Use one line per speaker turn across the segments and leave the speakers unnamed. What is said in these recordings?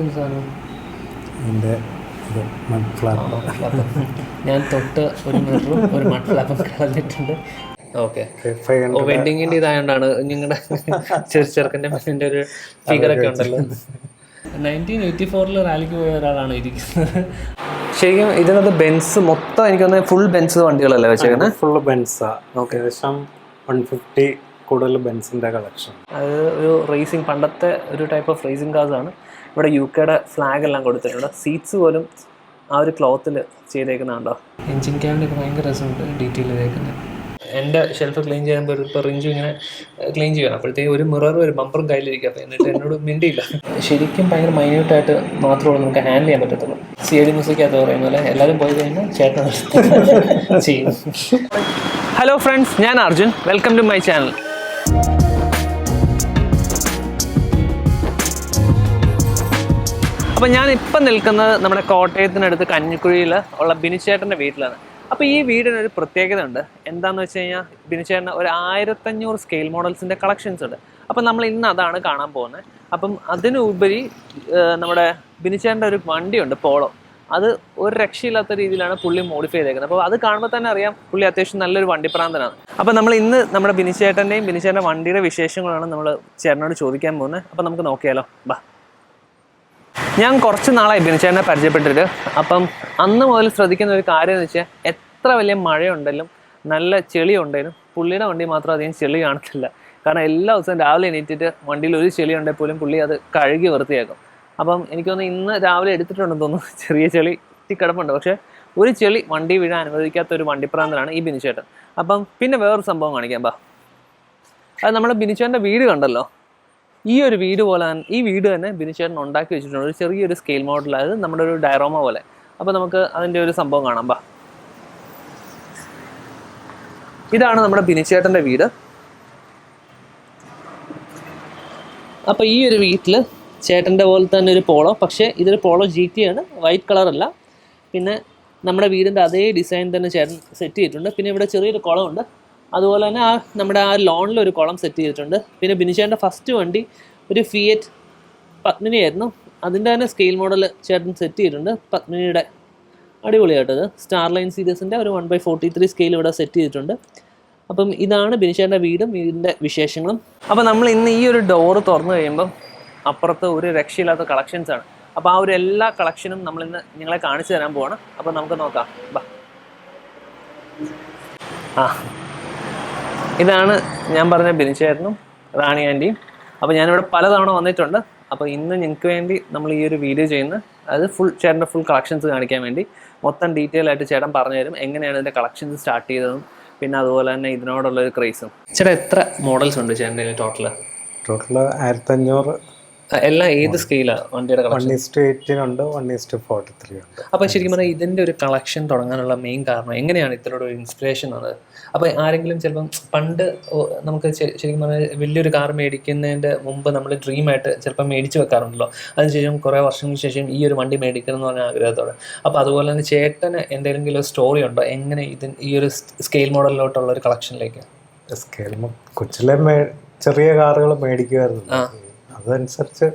ഇതിൻ്റെ ഇത് mud flap.
ഞാൻ തൊട്ട് ഒരു മിററും ഒരു മഡ് ഫ്ലാപ്പും കളഞ്ഞിട്ടുണ്ട്. ഓക്കെ, വെഡിങ്ങിൻ്റെ ഇതായതുകൊണ്ടാണ് നിങ്ങളുടെ ചെറുക്കൻ്റെ മകൻ്റെ ഒരു ഫിഗറൊക്കെ ഉണ്ടല്ലോ. 1984 റാലിക്ക് പോയ ഒരാളാണ് ഇരിക്കുന്നത്. ശരിക്കും ഇതിനകത്ത് ബെൻസ് മൊത്തം എനിക്ക് തോന്നുന്നത് ഫുൾ ബെൻസ് വണ്ടികളല്ലേ വെച്ചേക്കുന്നത്?
ഫുള്ള് ബെൻസാ. ഏകദേശം 150 കൂടുതൽ ബെൻസിൻ്റെ കളക്ഷൻ.
അത് ഒരു റേസിംഗ്, പണ്ടത്തെ ഒരു ടൈപ്പ് ഓഫ് റേസിംഗ് കാർസ് ആണ്. ഇവിടെ UK ഫ്ലാഗ് എല്ലാം കൊടുത്തിട്ടുണ്ട്. സീറ്റ്സ് പോലും ആ ഒരു ക്ലോത്തിൽ ചെയ്തേക്കുന്നതുണ്ടോ. എൻജിൻ ക്യാബിനൊക്കെ ഭയങ്കര രസമുണ്ട് ഡീറ്റെയിൽ ചെയ്തേക്കുന്നത്. എൻ്റെ ഷെൽഫ് ക്ലീൻ ചെയ്യുമ്പോൾ ഇപ്പോൾ റിഞ്ചു ഇങ്ങനെ ക്ലീൻ ചെയ്യണം. അപ്പോഴത്തേക്ക് ഒരു മിററും ഒരു ബമ്പറും കയ്യിലിരിക്കുക. അപ്പോൾ എന്നിട്ട് എന്നോട് മിണ്ടിയില്ല. ശരിക്കും ഭയങ്കര മൈന്യൂട്ടായിട്ട് മാത്രമേ നമുക്ക് ഹാൻഡിൽ ചെയ്യാൻ പറ്റത്തുള്ളൂ. CD മ്യൂസിക്കകത്ത് പറയുന്ന പോലെ എല്ലാവരും പോയി കഴിഞ്ഞാൽ ചേട്ടൻ ചെയ്യും. ഹലോ ഫ്രണ്ട്സ്, ഞാൻ Arjun. Welcome to my channel. അപ്പോൾ ഞാനിപ്പം നിൽക്കുന്നത് നമ്മുടെ കോട്ടയത്തിനടുത്ത് കഞ്ഞിക്കുഴിയിൽ ഉള്ള ബിനിച്ചേട്ടൻ്റെ വീട്ടിലാണ്. അപ്പോൾ ഈ വീടിനൊരു പ്രത്യേകത ഉണ്ട്. എന്താണെന്ന് വെച്ച് കഴിഞ്ഞാൽ ബിനിച്ചേട്ടന് ഒരു 1500 സ്കെയിൽ മോഡൽസിൻ്റെ കളക്ഷൻസ് ഉണ്ട്. അപ്പം നമ്മൾ ഇന്ന് അതാണ് കാണാൻ പോകുന്നത്. അപ്പം അതിനുപരി നമ്മുടെ ബിനിച്ചേട്ടൻ്റെ ഒരു വണ്ടിയുണ്ട്, പോളോ. അത് ഒരു രക്ഷയില്ലാത്ത രീതിയിലാണ് പുള്ളി മോഡിഫൈ ചെയ്തേക്കുന്നത്. അപ്പോൾ അത് കാണുമ്പോൾ തന്നെ അറിയാം പുള്ളി അത്യാവശ്യം നല്ലൊരു വണ്ടിപ്രാന്തനാണ്. അപ്പോൾ നമ്മൾ ഇന്ന് നമ്മുടെ ബിനിച്ചേട്ടൻ്റെയും ബിനിച്ചേട്ടൻ്റെ വണ്ടിയുടെ വിശേഷങ്ങളാണ് നമ്മൾ ചേട്ടനോട് ചോദിക്കാൻ പോകുന്നത്. അപ്പോൾ നമുക്ക് നോക്കിയാലോ, ബാ. ഞാൻ കുറച്ച് നാളായി ബിനിച്ചേട്ടനെ പരിചയപ്പെട്ടിട്ട്. അപ്പം അന്ന് മുതൽ ശ്രദ്ധിക്കുന്ന ഒരു കാര്യം എന്ന് വെച്ചാൽ എത്ര വലിയ മഴയുണ്ടെങ്കിലും നല്ല ചെളി ഉണ്ടെങ്കിലും പുള്ളിയുടെ വണ്ടി മാത്രം അധികം ചെളി കാണത്തില്ല. കാരണം എല്ലാ ദിവസവും രാവിലെ എണീറ്റിട്ട് വണ്ടിയിൽ ഒരു ചെളി ഉണ്ടെങ്കിൽ പോലും പുള്ളി അത് കഴുകി വൃത്തിയാക്കും. അപ്പം എനിക്ക് തോന്നുന്നു ഇന്ന് രാവിലെ എടുത്തിട്ടുണ്ടെന്ന് തോന്നുന്നു. ചെറിയ ചെളി കിടപ്പുണ്ട്, പക്ഷേ ഒരു ചെളി വണ്ടി വീഴാൻ അനുവദിക്കാത്ത ഒരു വണ്ടിപ്രാന്തനാണ് ഈ ബിനിച്ചേട്ടൻ. അപ്പം പിന്നെ വേറൊരു സംഭവം കാണിക്കാം, ബാ. അത് നമ്മുടെ ബിനിച്ചേട്ടൻ്റെ വീട് കണ്ടല്ലോ. ഈ ഒരു വീട് പോലെ ഈ വീട് തന്നെ ബിനിച്ചേട്ടൻ ഉണ്ടാക്കി വെച്ചിട്ടുണ്ട്. ഒരു ചെറിയൊരു സ്കെയിൽ മോഡൽ, അത് നമ്മുടെ ഒരു ഡയറോമ പോലെ. അപ്പോൾ നമുക്ക് അതിൻ്റെ ഒരു സംഭവം കാണാം, ബാ. ഇതാണ് നമ്മുടെ ബിനിച്ചേട്ടൻ്റെ വീട്. അപ്പോൾ ഈ ഒരു വീട്ടിൽ ചേട്ടൻ്റെ പോലെ തന്നെ ഒരു പോളോ, പക്ഷേ ഇതൊരു പോളോ GT ആണ്, വൈറ്റ് കളറല്ല. പിന്നെ നമ്മുടെ വീടിൻ്റെ അതേ ഡിസൈൻ തന്നെ ചേട്ടൻ സെറ്റ് ചെയ്തിട്ടുണ്ട്. പിന്നെ ഇവിടെ ചെറിയൊരു കുളമുണ്ട്. അതുപോലെ തന്നെ നമ്മുടെ ആ ലോണിലൊരു കുളം സെറ്റ് ചെയ്തിട്ടുണ്ട്. പിന്നെ ബിനിച്ചേട്ടൻ്റെ ഫസ്റ്റ് വണ്ടി ഒരു ഫിയറ്റ് പത്മിനി ആയിരുന്നു. അതിൻ്റെ തന്നെ സ്കെയിൽ മോഡൽ ചേട്ടൻ സെറ്റ് ചെയ്തിട്ടുണ്ട്, പത്മിനിയുടെ. അടിപൊളിയായിട്ടത് സ്റ്റാർ ലൈൻ സീരീസിൻ്റെ ഒരു 1/43 സ്കെയിൽ ഇവിടെ സെറ്റ് ചെയ്തിട്ടുണ്ട്. അപ്പം ഇതാണ് ബിനിച്ചേട്ടൻ്റെ വീടും വീടിൻ്റെ വിശേഷങ്ങളും. അപ്പോൾ നമ്മൾ ഇന്ന് ഈ ഒരു ഡോറ് തുറന്നു കഴിയുമ്പം അപ്പുറത്ത് ഒരു രക്ഷയില്ലാത്ത കളക്ഷൻസാണ്. അപ്പോൾ ആ ഒരു എല്ലാ കളക്ഷനും നമ്മളിന്ന് നിങ്ങളെ കാണിച്ചു തരാൻ പോവാണ്. അപ്പോൾ നമുക്ക് നോക്കാം, ബാ. ഇതാണ് ഞാൻ പറഞ്ഞ ബിനിച്ചേട്ടനും റാണി ആൻറ്റിയും. അപ്പോൾ ഞാനിവിടെ പലതവണ വന്നിട്ടുണ്ട്. അപ്പോൾ ഇന്ന് നിങ്ങൾക്ക് വേണ്ടി നമ്മൾ ഈ ഒരു വീഡിയോ ചെയ്യുന്നത്, അത് ചേട്ടൻ്റെ ഫുൾ കളക്ഷൻസ് കാണിക്കാൻ വേണ്ടി മൊത്തം ഡീറ്റെയിൽ ആയിട്ട് ചേട്ടൻ പറഞ്ഞു തരും എങ്ങനെയാണ് ഇതിൻ്റെ കളക്ഷൻസ് സ്റ്റാർട്ട് ചെയ്തതും പിന്നെ അതുപോലെ തന്നെ ഇതിനോടുള്ളൊരു ക്രേസും. ചേട്ടാ എത്ര മോഡൽസ് ഉണ്ട് ചേട്ടൻ്റെ ടോട്ടൽ?
1500.
എല്ലാം ഏത് സ്കെയിലാണ് വണ്ടിയുടെ കളക്ഷൻ?
1:18 ഉണ്ട്, 1:43 ഉണ്ട്.
അപ്പോൾ ശരിക്കും പറഞ്ഞാൽ ഇതിൻ്റെ ഒരു കളക്ഷൻ തുടങ്ങാനുള്ള മെയിൻ കാരണം എങ്ങനെയാണ് ഇത്രയുടെ ഒരു ഇൻസ്പിറേഷൻ വന്നത്? അപ്പോൾ ആരെങ്കിലും ചിലപ്പം പണ്ട് നമുക്ക് ശരിക്കും പറഞ്ഞാൽ വലിയൊരു കാർ മേടിക്കുന്നതിൻ്റെ മുമ്പ് നമ്മൾ ഡ്രീമായിട്ട് ചിലപ്പോൾ മേടിച്ച് വെക്കാറുണ്ടല്ലോ. അതിനുശേഷം കുറേ വർഷങ്ങൾക്ക് ശേഷം ഈ ഒരു വണ്ടി മേടിക്കണം എന്ന് പറഞ്ഞ ആഗ്രഹത്തോടെ. അപ്പോൾ അതുപോലെ തന്നെ ചേട്ടന് എന്തെങ്കിലും സ്റ്റോറി ഉണ്ടോ എങ്ങനെ ഈ ഒരു സ്കെയിൽ മോഡലിലോട്ടുള്ള ഒരു കളക്ഷനിലേക്ക്?
സ്കെയിൽ കൊച്ചിലെ ചെറിയ കാറുകൾ മേടിക്കുമായിരുന്നു. അതനുസരിച്ച്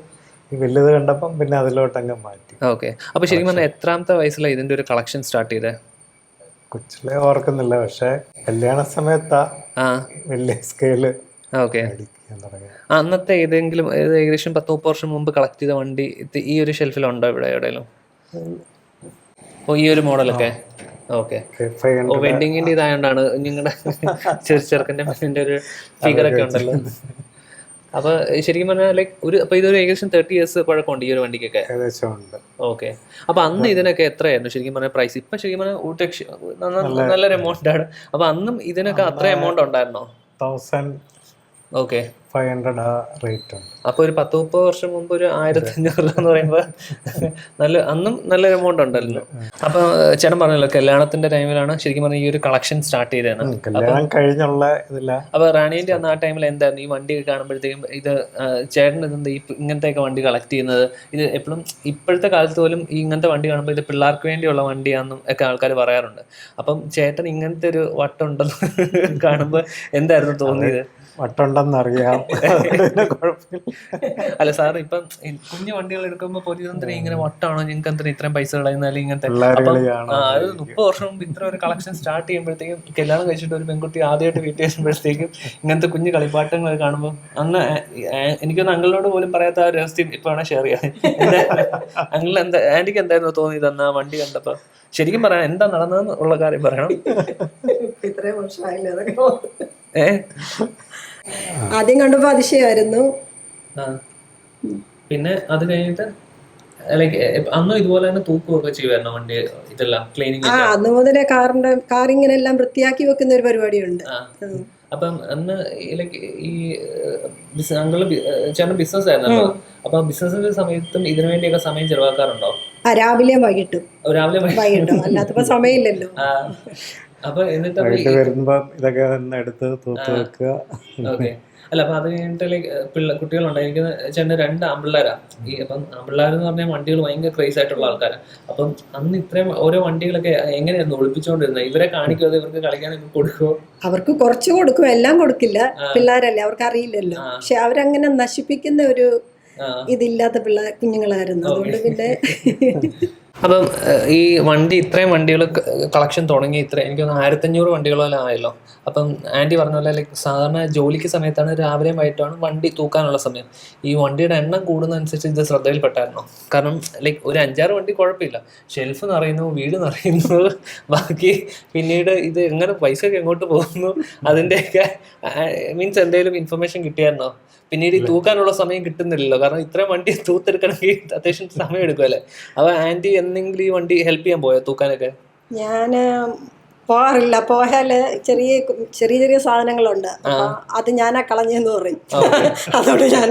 ഈ വലുത് കണ്ടപ്പം പിന്നെ അതിലോട്ടങ്ങ് മാറ്റി.
ഓക്കെ. അപ്പോൾ ശരിക്കും പറഞ്ഞാൽ എത്രാമത്തെ വയസ്സിലാണ് ഇതിൻ്റെ ഒരു കളക്ഷൻ സ്റ്റാർട്ട് ചെയ്തത്?
കൊച്ചിലെ ഓർക്കുന്നില്ല, പക്ഷേ കല്യാണ സമയത്താ വലിയ സ്കെയില്.
ഓക്കെ. അന്നത്തെ ഏതെങ്കിലും ഏകദേശം 10-30 വർഷം മുമ്പ് കളക്ട് ചെയ്ത വണ്ടി ഈ ഒരു ഷെൽഫിലുണ്ടോ ഇവിടെ എവിടെയെങ്കിലും? ഈ ഒരു മോഡലൊക്കെ? ഓക്കെ. വെഡിങ്ങിൻ്റെ ഇതായതുകൊണ്ടാണ് നിങ്ങളുടെ ചെറുക്കൻ്റെ മകൻ്റെ ഒരു ഫിഗറൊക്കെ ഉണ്ടല്ലോ. അപ്പോൾ ശരിക്കും പറഞ്ഞാൽ ലൈക്ക് അപ്പോൾ ഇതൊരു ഏകദേശം 30 years പഴക്കമുണ്ട് ഈ ഒരു വണ്ടിക്കൊക്കെ?
ഏകദേശം ഉണ്ട്.
ഓക്കെ. അപ്പോൾ അന്ന് ഇതിനൊക്കെ എത്രയായിരുന്നു ശരിക്കും പറഞ്ഞാൽ പ്രൈസ്? ഇപ്പം ശരിക്കും പറഞ്ഞാൽ നല്ലൊരു എമൗണ്ട് ആണ്. അപ്പോൾ അന്നും ഇതിനൊക്കെ അത്ര എമൗണ്ട് ഉണ്ടായിരുന്നോ?
1500 ആ റേറ്റ് ഉണ്ട്.
അപ്പോൾ ഒരു 10-30 വർഷം മുമ്പ് ഒരു 1500 എന്ന് പറയുമ്പോൾ അന്നും നല്ലൊരു എമൗണ്ട് ഉണ്ടല്ലോ. അപ്പോൾ ചേട്ടൻ പറഞ്ഞല്ലോ കല്യാണത്തിന്റെ ടൈമിലാണ് ശരിക്കും പറഞ്ഞാൽ ഈ ഒരു കളക്ഷൻ സ്റ്റാർട്ട് ചെയ്തതാണ്. അപ്പോൾ റാണീൻ്റെ അന്ന് ആ ടൈമിൽ എന്തായിരുന്നു ഈ വണ്ടി കാണുമ്പോഴത്തേക്കും ഇത് ചേട്ടൻ ഇതെന്താ ഇങ്ങനത്തെയൊക്കെ വണ്ടി കളക്ട് ചെയ്യുന്നത്? ഇത് എപ്പോഴും ഇപ്പോഴത്തെ കാലത്ത് പോലും ഈ ഇങ്ങനത്തെ വണ്ടി കാണുമ്പോൾ ഇത് പിള്ളേർക്ക് വേണ്ടിയുള്ള വണ്ടിയാണെന്നും ഒക്കെ ആൾക്കാർ പറയാറുണ്ട്. അപ്പം ചേട്ടൻ ഇങ്ങനത്തെ ഒരു വട്ടുണ്ടെന്ന് കാണുമ്പോൾ എന്തായിരുന്നു തോന്നിയത്?
വട്ടുണ്ടെന്നറിയാം, കാണാം. അതുകൊണ്ട് കുഴപ്പമില്ല.
അല്ല സാർ ഇപ്പം കുഞ്ഞു വണ്ടികൾ എടുക്കുമ്പോൾ പൊതുവെ ഇങ്ങനെ വട്ടാണോ നിങ്ങൾക്ക് എന്തിനാ ഇത്രയും പൈസ കളയുന്നാലും ഇങ്ങനത്തെ അപ്പം അത് 30 വർഷം മുമ്പ് ഇത്ര ഒരു കളക്ഷൻ സ്റ്റാർട്ട് ചെയ്യുമ്പോഴത്തേക്കും കല്യാണം കഴിച്ചിട്ട് ഒരു പെൺകുട്ടി ആദ്യമായിട്ട് വീട്ടിൽ വരുമ്പോഴത്തേക്കും ഇങ്ങനത്തെ കുഞ്ഞു കളിപ്പാട്ടങ്ങൾ കാണുമ്പോൾ അന്ന് എനിക്കൊന്ന് അങ്കിളിനോട് പോലും പറയാത്ത ആ രഹസ്യം ഇപ്പൊ വേണേ ഷെയർ ചെയ്യാം. അങ്കിൾ എന്താ ആന്റിക്ക് എന്തായിരുന്നു തോന്നിയത് അന്ന് ആ വണ്ടി കണ്ടപ്പോ? ശരിക്കും പറയാം എന്താ നടന്നതെന്ന് ഉള്ള കാര്യം പറയണം.
ഇത്രയും വർഷമായില്ലേ അതൊക്കെ. ആദ്യം കണ്ടപ്പോ അതിശയമായിരുന്നു.
പിന്നെ അത് കഴിഞ്ഞിട്ട് ലൈക്ക് അന്നും ഇതുപോലെ തന്നെ തൂക്കുകയൊക്കെ ചെയ്യുമായിരുന്നു വണ്ടി ഇതെല്ലാം ക്ലീനിങ്?
അന്ന് മുതലേ കാറിങ്ങനെ എല്ലാം വൃത്തിയാക്കി വെക്കുന്ന ഒരു പരിപാടിയുണ്ട്.
അപ്പം അന്ന് ലൈക്ക് ഈ അങ്കിള് ചേട്ടൻ ബിസിനസ് ആയിരുന്നല്ലോ, അപ്പൊ ബിസിനസിന്റെ സമയത്തും ഇതിനു വേണ്ടിയൊക്കെ സമയം ചെലവാക്കാറുണ്ടോ?
രാവിലെയും വൈകിട്ടും. വൈകിട്ടും അല്ലാത്തപ്പോ സമയമില്ലല്ലോ.
അപ്പൊ എന്നിട്ട്
വരുമ്പോ ഇതൊക്കെ എടുത്ത് തൂത്ത് വെക്കുക.
ഓക്കെ. അല്ല അപ്പൊ അത് കഴിഞ്ഞിട്ട് ലൈക്ക് കുട്ടികളുണ്ട്. എനിക്ക് ചേട്ടന് 2 ആൺപിള്ളേരാ. ഈ അപ്പം ആൺപിള്ളേരെന്ന് പറഞ്ഞാൽ വണ്ടികൾ ഭയങ്കര ക്രേസ് ആയിട്ടുള്ള ആൾക്കാരാണ്. അപ്പം അന്ന് ഇത്രയും ഓരോ വണ്ടികളൊക്കെ എങ്ങനെയായിരുന്നു ഒളിപ്പിച്ചുകൊണ്ടിരുന്നത്? ഇവരെ കാണിക്കുമോ ഇവർക്ക് കളിക്കാനൊക്കെ കൊടുക്കുമോ?
അവർക്ക് കുറച്ച് കൊടുക്കും, എല്ലാം കൊടുക്കില്ല. പിള്ളേരല്ലേ, അവർക്ക് അറിയില്ലല്ലോ. പക്ഷെ അവരങ്ങനെ നശിപ്പിക്കുന്ന ഒരു ഇതില്ലാത്ത കുഞ്ഞുങ്ങളായിരുന്നു. അതുകൊണ്ട് പിന്നെ
അപ്പം ഈ വണ്ടി ഇത്രയും വണ്ടികൾ കളക്ഷൻ തുടങ്ങി എനിക്ക് 1500 വണ്ടികളെല്ലാം ആയല്ലോ. അപ്പം ആൻറ്റി പറഞ്ഞ പോലെ ലൈക്ക് സാധാരണ ജോലിക്ക് സമയത്താണ് രാവിലെയും വൈകിട്ടാണ് വണ്ടി തൂക്കാനുള്ള സമയം. ഈ വണ്ടിയുടെ എണ്ണം കൂടുന്നതനുസരിച്ച് ഇത് ശ്രദ്ധയിൽപ്പെട്ടായിരുന്നോ? കാരണം ലൈക്ക് ഒരു 5-6 വണ്ടി കുഴപ്പമില്ല, ഷെൽഫ് നിറയുന്നു, വീട് നിറയുന്നു, ബാക്കി പിന്നീട് ഇത് എങ്ങനെ പൈസ ഒക്കെ എങ്ങോട്ട് പോകുന്നു അതിൻ്റെയൊക്കെ മീൻസ് എന്തെങ്കിലും ഇൻഫർമേഷൻ കിട്ടിയായിരുന്നോ? പിന്നീട് ഈ തൂക്കാനുള്ള സമയം കിട്ടുന്നില്ലല്ലോ, കാരണം ഇത്രയും വണ്ടി തൂത്തെടുക്കണമെങ്കിൽ അത്യാവശ്യം സമയം എടുക്കുമല്ലേ. അപ്പൊ ആന്റി എന്തെങ്കിലും ഈ വണ്ടി ഹെൽപ്പ് ചെയ്യാൻ പോയോ തൂക്കാനൊക്കെ?
ഞാന് പോകാറില്ല. പോയാല് ചെറിയ ചെറിയ സാധനങ്ങളുണ്ട്, അത് ഞാനാ കളഞ്ഞെന്ന് പറയും. അതുകൊണ്ട് ഞാൻ